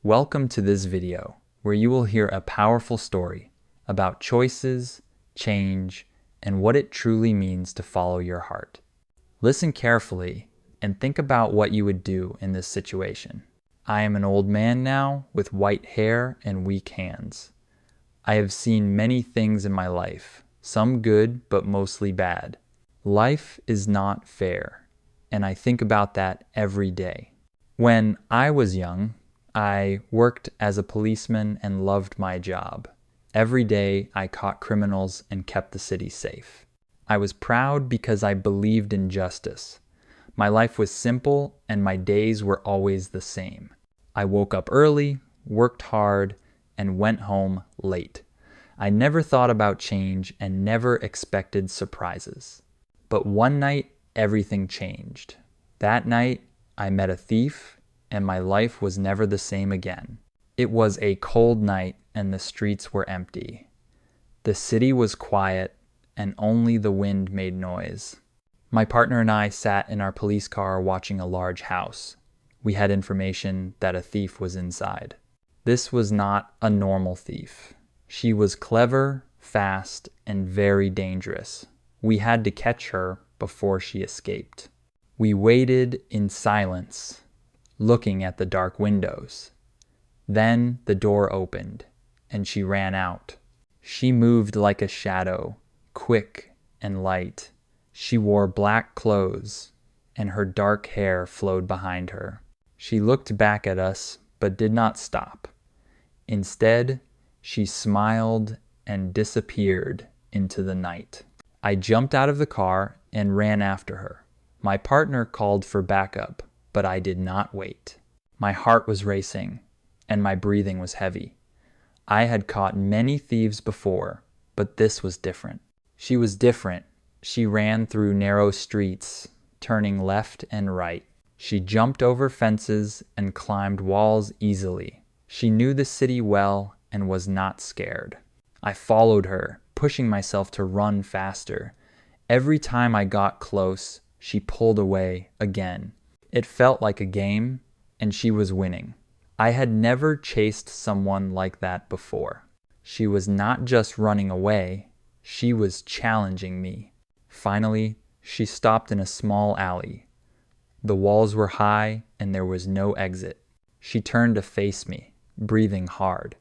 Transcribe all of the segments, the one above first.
Welcome to this video, where you will hear a powerful story about choices, change, and what it truly means to follow your heart. Listen carefully and think about what you would do in this situation. I am an old man now with white hair and weak hands. I have seen many things in my life, some good but mostly bad. Life is not fair, and I think about that every day. When I was young, I worked as a policeman and loved my job. Every day I caught criminals and kept the city safe. I was proud because I believed in justice. My life was simple and my days were always the same. I woke up early, worked hard, and went home late. I never thought about change and never expected surprises. But one night, everything changed. That night, I met a thief, and my life was never the same again. It was a cold night and the streets were empty. The city was quiet and only the wind made noise. My partner and I sat in our police car watching a large house. We had information that a thief was inside. This was not a normal thief. She was clever, fast, and very dangerous. We had to catch her before she escaped. We waited in silence, looking at the dark windows. Then the door opened, and she ran out. She moved like a shadow, quick and light. She wore black clothes, and her dark hair flowed behind her. She looked back at us, but did not stop. Instead, she smiled and disappeared into the night. I jumped out of the car and ran after her. My partner called for backup, but I did not wait. My heart was racing, and my breathing was heavy. I had caught many thieves before, but this was different. She was different. She ran through narrow streets, turning left and right. She jumped over fences and climbed walls easily. She knew the city well and was not scared. I followed her, pushing myself to run faster. Every time I got close, she pulled away again. It felt like a game, and she was winning. I had never chased someone like that before. She was not just running away, she was challenging me. Finally, she stopped in a small alley. The walls were high, and there was no exit. She turned to face me, breathing hard.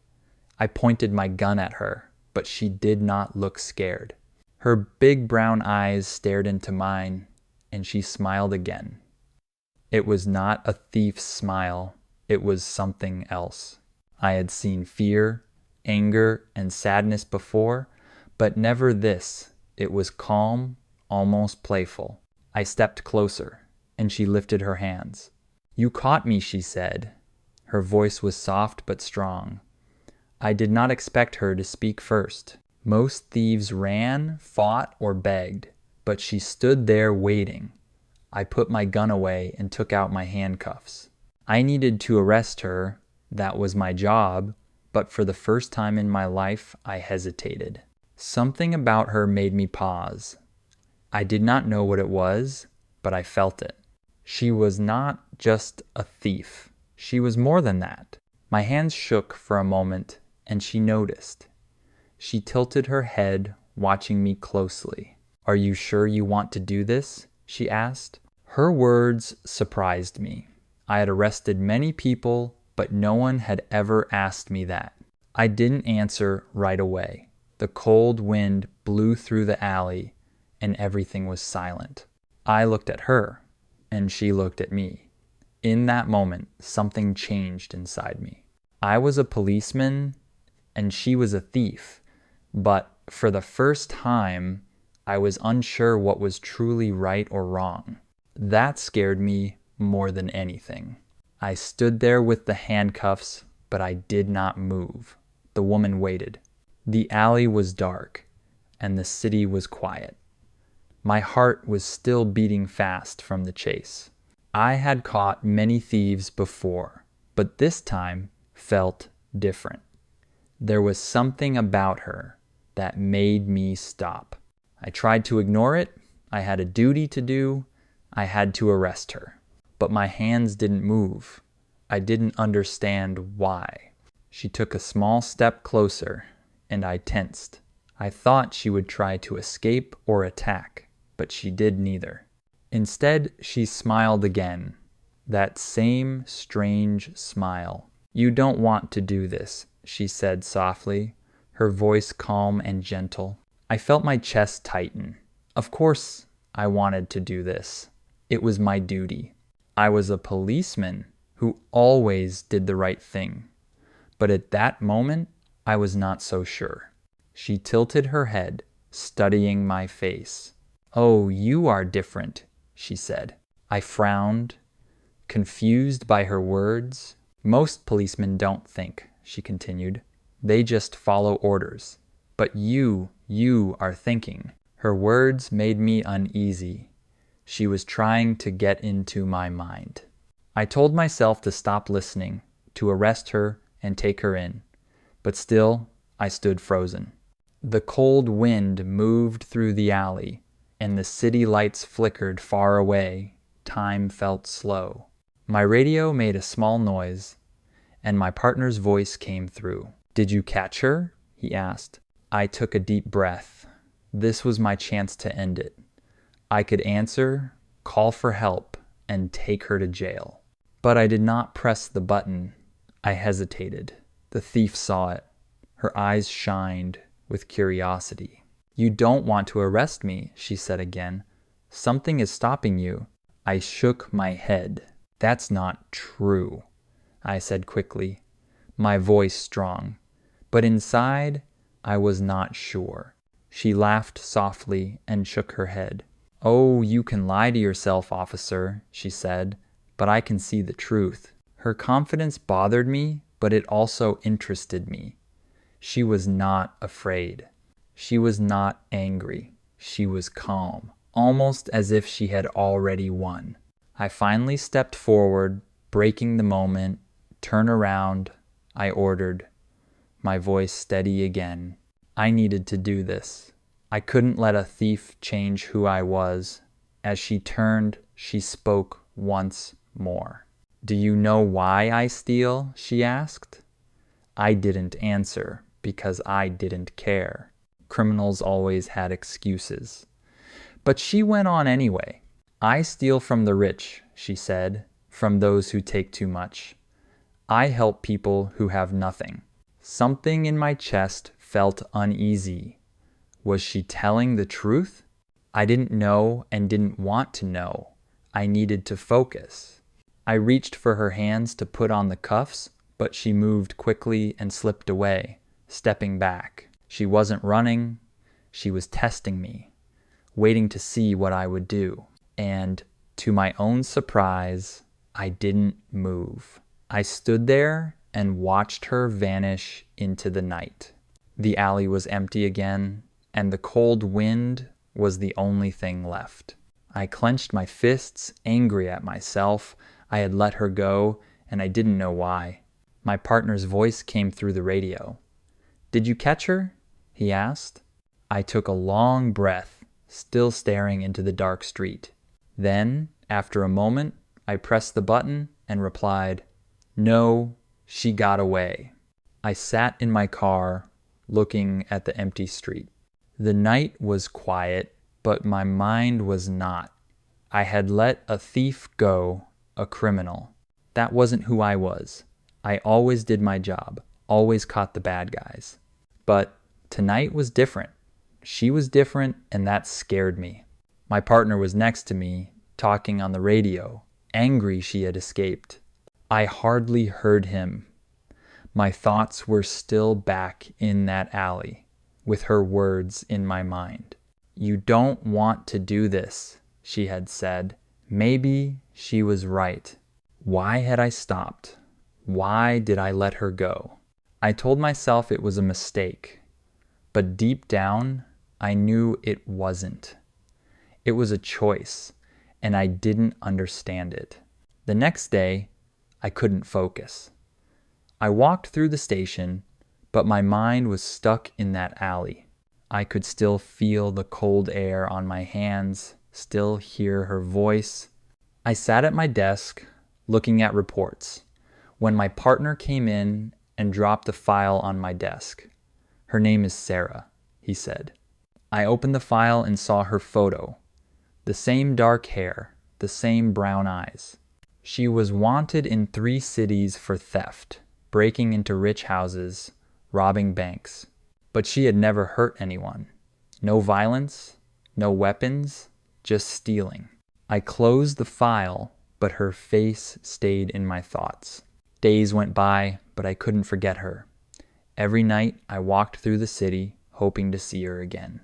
I pointed my gun at her, but she did not look scared. Her big brown eyes stared into mine, and she smiled again. It was not a thief's smile, it was something else. I had seen fear, anger, and sadness before, but never this. It was calm, almost playful. I stepped closer, and she lifted her hands. "You caught me," she said. Her voice was soft but strong. I did not expect her to speak first. Most thieves ran, fought, or begged, but she stood there waiting. I put my gun away and took out my handcuffs. I needed to arrest her, that was my job, but for the first time in my life, I hesitated. Something about her made me pause. I did not know what it was, but I felt it. She was not just a thief. She was more than that. My hands shook for a moment, and she noticed. She tilted her head, watching me closely. "Are you sure you want to do this?" she asked. Her words surprised me. I had arrested many people, but no one had ever asked me that. I didn't answer right away. The cold wind blew through the alley, and everything was silent. I looked at her, and she looked at me. In that moment, something changed inside me. I was a policeman, and she was a thief, but for the first time, I was unsure what was truly right or wrong. That scared me more than anything. I stood there with the handcuffs, but I did not move. The woman waited. The alley was dark, and the city was quiet. My heart was still beating fast from the chase. I had caught many thieves before, but this time felt different. There was something about her that made me stop. I tried to ignore it. I had a duty to do. I had to arrest her. But my hands didn't move. I didn't understand why. She took a small step closer, and I tensed. I thought she would try to escape or attack, but she did neither. Instead, she smiled again, that same strange smile. "You don't want to do this," she said softly, her voice calm and gentle. I felt my chest tighten. Of course I wanted to do this. It was my duty. I was a policeman who always did the right thing. But at that moment, I was not so sure. She tilted her head, studying my face. "Oh, you are different," she said. I frowned, confused by her words. "Most policemen don't think," she continued. "They just follow orders. But you are thinking." Her words made me uneasy. She was trying to get into my mind. I told myself to stop listening, to arrest her and take her in. But still, I stood frozen. The cold wind moved through the alley, and the city lights flickered far away. Time felt slow. My radio made a small noise, and my partner's voice came through. "Did you catch her?" he asked. I took a deep breath. This was my chance to end it. I could answer, call for help, and take her to jail. But I did not press the button. I hesitated. The thief saw it. Her eyes shined with curiosity. "You don't want to arrest me," she said again. "Something is stopping you." I shook my head. "That's not true," I said quickly, my voice strong. But inside, I was not sure. She laughed softly and shook her head. "Oh, you can lie to yourself, officer," she said, "but I can see the truth." Her confidence bothered me, but it also interested me. She was not afraid. She was not angry. She was calm, almost as if she had already won. I finally stepped forward, breaking the moment. "Turn around," I ordered, my voice steady again. I needed to do this. I couldn't let a thief change who I was. As she turned, she spoke once more. "Do you know why I steal?" she asked. I didn't answer because I didn't care. Criminals always had excuses. But she went on anyway. "I steal from the rich," she said, "from those who take too much. I help people who have nothing." Something in my chest felt uneasy. Was she telling the truth? I didn't know and didn't want to know. I needed to focus. I reached for her hands to put on the cuffs, but she moved quickly and slipped away, stepping back. She wasn't running. She was testing me, waiting to see what I would do. And to my own surprise, I didn't move. I stood there and watched her vanish into the night. The alley was empty again, and the cold wind was the only thing left. I clenched my fists, angry at myself. I had let her go, and I didn't know why. My partner's voice came through the radio. "Did you catch her?" he asked. I took a long breath, still staring into the dark street. Then, after a moment, I pressed the button and replied, "No, she got away." I sat in my car, looking at the empty street. The night was quiet, but my mind was not. I had let a thief go, a criminal. That wasn't who I was. I always did my job, always caught the bad guys. But tonight was different. She was different, and that scared me. My partner was next to me, talking on the radio, angry she had escaped. I hardly heard him. My thoughts were still back in that alley, with her words in my mind. "You don't want to do this," she had said. Maybe she was right. Why had I stopped? Why did I let her go? I told myself it was a mistake, but deep down, I knew it wasn't. It was a choice, and I didn't understand it. The next day, I couldn't focus. I walked through the station, but my mind was stuck in that alley. I could still feel the cold air on my hands, still hear her voice. I sat at my desk, looking at reports, when my partner came in and dropped the file on my desk. "Her name is Sarah," he said. I opened the file and saw her photo. The same dark hair, the same brown eyes. She was wanted in 3 cities for theft, breaking into rich houses, robbing banks. But she had never hurt anyone. No violence, no weapons, just stealing. I closed the file, but her face stayed in my thoughts. Days went by, but I couldn't forget her. Every night I walked through the city, hoping to see her again.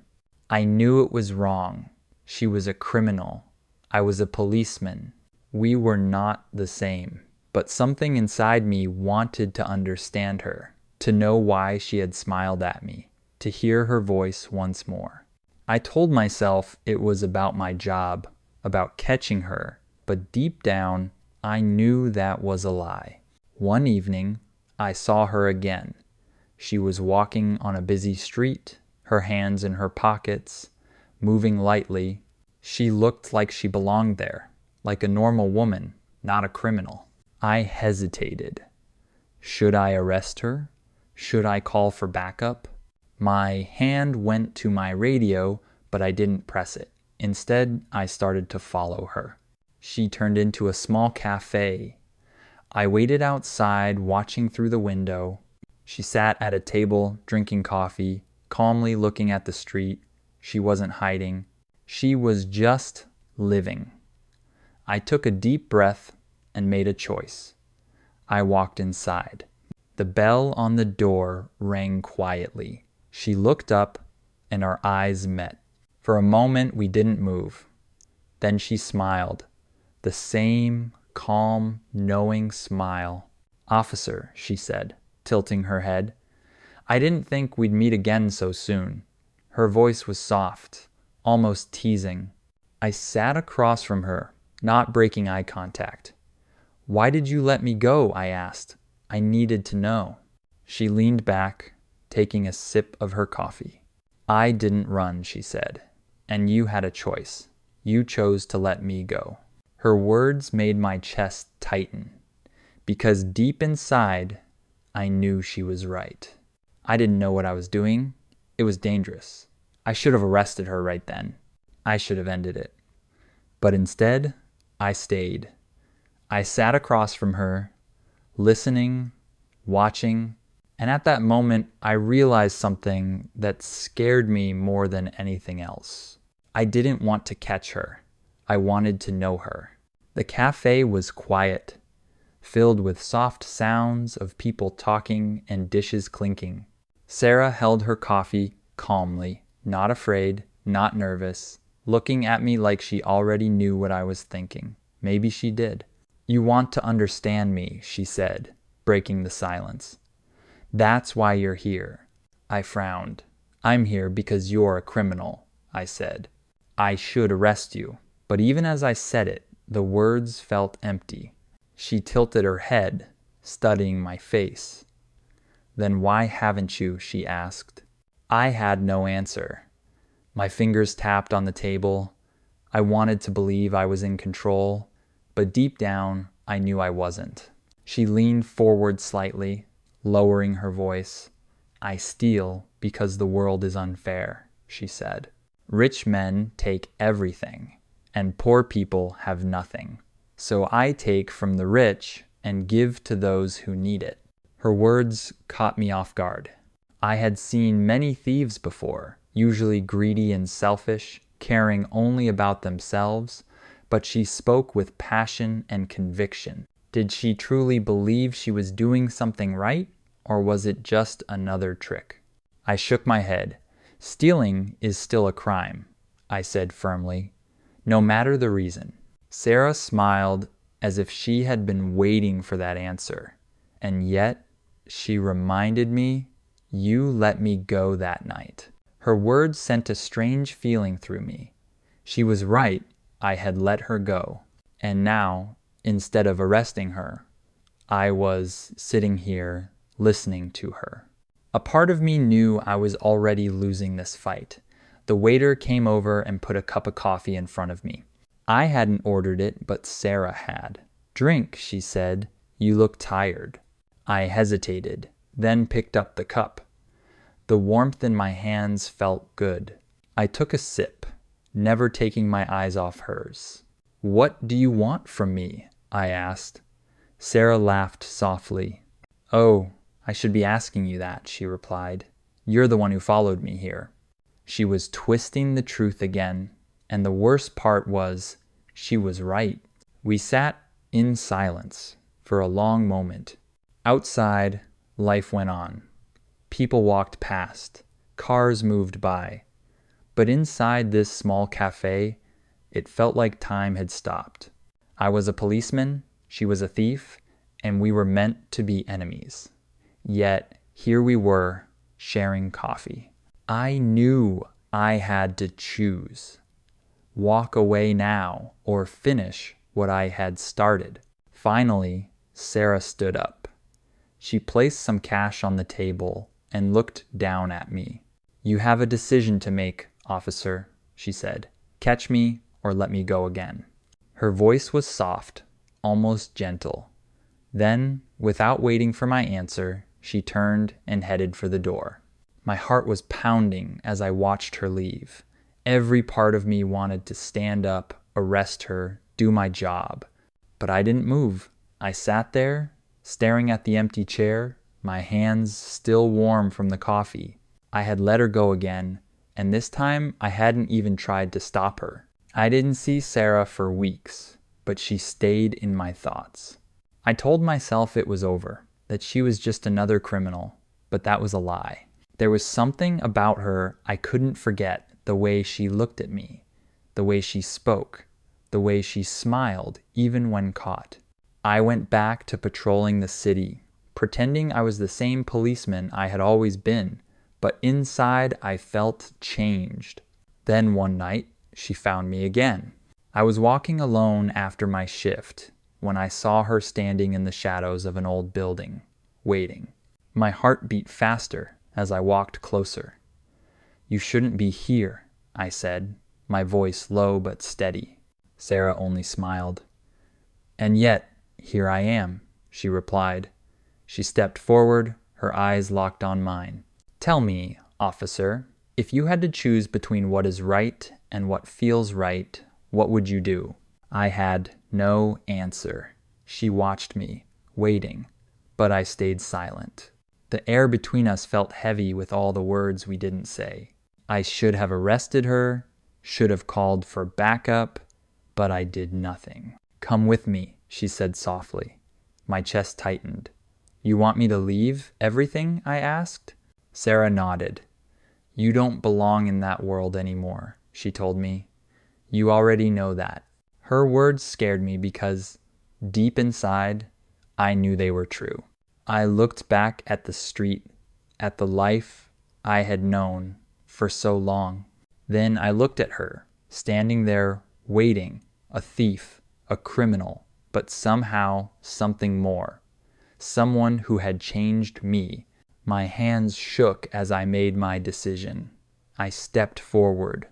I knew it was wrong. She was a criminal. I was a policeman. We were not the same. But something inside me wanted to understand her, to know why she had smiled at me, to hear her voice once more. I told myself it was about my job, about catching her, but deep down, I knew that was a lie. One evening, I saw her again. She was walking on a busy street, her hands in her pockets, moving lightly. She looked like she belonged there, like a normal woman, not a criminal. I hesitated. Should I arrest her? Should I call for backup? My hand went to my radio, but I didn't press it. Instead, I started to follow her. She turned into a small cafe. I waited outside, watching through the window. She sat at a table, drinking coffee, calmly looking at the street. She wasn't hiding. She was just living. I took a deep breath and made a choice. I walked inside. The bell on the door rang quietly. She looked up, and our eyes met. For a moment, we didn't move. Then she smiled. The same calm, knowing smile. "Officer," she said, tilting her head. I didn't think we'd meet again so soon. Her voice was soft, almost teasing. I sat across from her, not breaking eye contact. "Why did you let me go?" I asked. I needed to know. She leaned back, taking a sip of her coffee. "I didn't run," she said, "and you had a choice. You chose to let me go." Her words made my chest tighten, because deep inside, I knew she was right. I didn't know what I was doing. It was dangerous. I should have arrested her right then. I should have ended it. But instead, I stayed. I sat across from her, listening, watching, and at that moment, I realized something that scared me more than anything else. I didn't want to catch her. I wanted to know her. The cafe was quiet, filled with soft sounds of people talking and dishes clinking. Sarah held her coffee calmly, not afraid, not nervous, looking at me like she already knew what I was thinking. Maybe she did. "You want to understand me," she said, breaking the silence. "That's why you're here." I frowned. "I'm here because you're a criminal," I said. "I should arrest you." But even as I said it, the words felt empty. She tilted her head, studying my face. "Then why haven't you?" she asked. I had no answer. My fingers tapped on the table. I wanted to believe I was in control, but deep down, I knew I wasn't. She leaned forward slightly, lowering her voice. "I steal because the world is unfair," she said. "Rich men take everything, and poor people have nothing. So I take from the rich and give to those who need it." Her words caught me off guard. I had seen many thieves before, usually greedy and selfish, caring only about themselves, but she spoke with passion and conviction. Did she truly believe she was doing something right, or was it just another trick? I shook my head. "Stealing is still a crime," I said firmly, "no matter the reason." Sarah smiled as if she had been waiting for that answer, and yet she reminded me, "You let me go that night." Her words sent a strange feeling through me. She was right, I had let her go. And now, instead of arresting her, I was sitting here listening to her. A part of me knew I was already losing this fight. The waiter came over and put a cup of coffee in front of me. I hadn't ordered it, but Sarah had. "Drink," she said, You look tired. I hesitated, then picked up the cup. The warmth in my hands felt good. I took a sip, never taking my eyes off hers. "What do you want from me?" I asked. Sarah laughed softly. "Oh, I should be asking you that," she replied. "You're the one who followed me here." She was twisting the truth again, and the worst part was, she was right. We sat in silence for a long moment. Outside, life went on. People walked past. Cars moved by. But inside this small cafe, it felt like time had stopped. I was a policeman, she was a thief, and we were meant to be enemies. Yet, here we were, sharing coffee. I knew I had to choose. Walk away now, or finish what I had started. Finally, Sarah stood up. She placed some cash on the table and looked down at me. "You have a decision to make, officer," she said. "Catch me or let me go again." Her voice was soft, almost gentle. Then, without waiting for my answer, she turned and headed for the door. My heart was pounding as I watched her leave. Every part of me wanted to stand up, arrest her, do my job. But I didn't move. I sat there, staring at the empty chair, my hands still warm from the coffee. I had let her go again, and this time I hadn't even tried to stop her. I didn't see Sarah for weeks, but she stayed in my thoughts. I told myself it was over, that she was just another criminal, but that was a lie. There was something about her I couldn't forget, the way she looked at me, the way she spoke, the way she smiled even when caught. I went back to patrolling the city, pretending I was the same policeman I had always been, but inside I felt changed. Then one night, she found me again. I was walking alone after my shift when I saw her standing in the shadows of an old building, waiting. My heart beat faster as I walked closer. "You shouldn't be here," I said, my voice low but steady. Sarah only smiled. "And yet, here I am," she replied. She stepped forward, her eyes locked on mine. "Tell me, officer, if you had to choose between what is right and what feels right, what would you do?" I had no answer. She watched me, waiting, but I stayed silent. The air between us felt heavy with all the words we didn't say. I should have arrested her, should have called for backup, but I did nothing. "Come with me," she said softly. My chest tightened. "You want me to leave everything?" I asked. Sarah nodded. "You don't belong in that world anymore," she told me. "You already know that." Her words scared me because, deep inside, I knew they were true. I looked back at the street, at the life I had known for so long. Then I looked at her, standing there, waiting, a thief, a criminal, but somehow something more. Someone who had changed me. My hands shook as I made my decision. I stepped forward.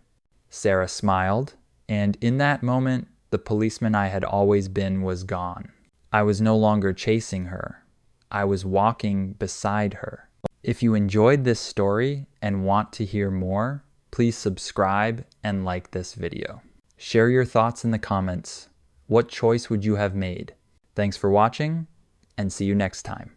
Sarah smiled, and in that moment, the policeman I had always been was gone. I was no longer chasing her. I was walking beside her. If you enjoyed this story and want to hear more, please subscribe and like this video. Share your thoughts in the comments. What choice would you have made? Thanks for watching, and see you next time.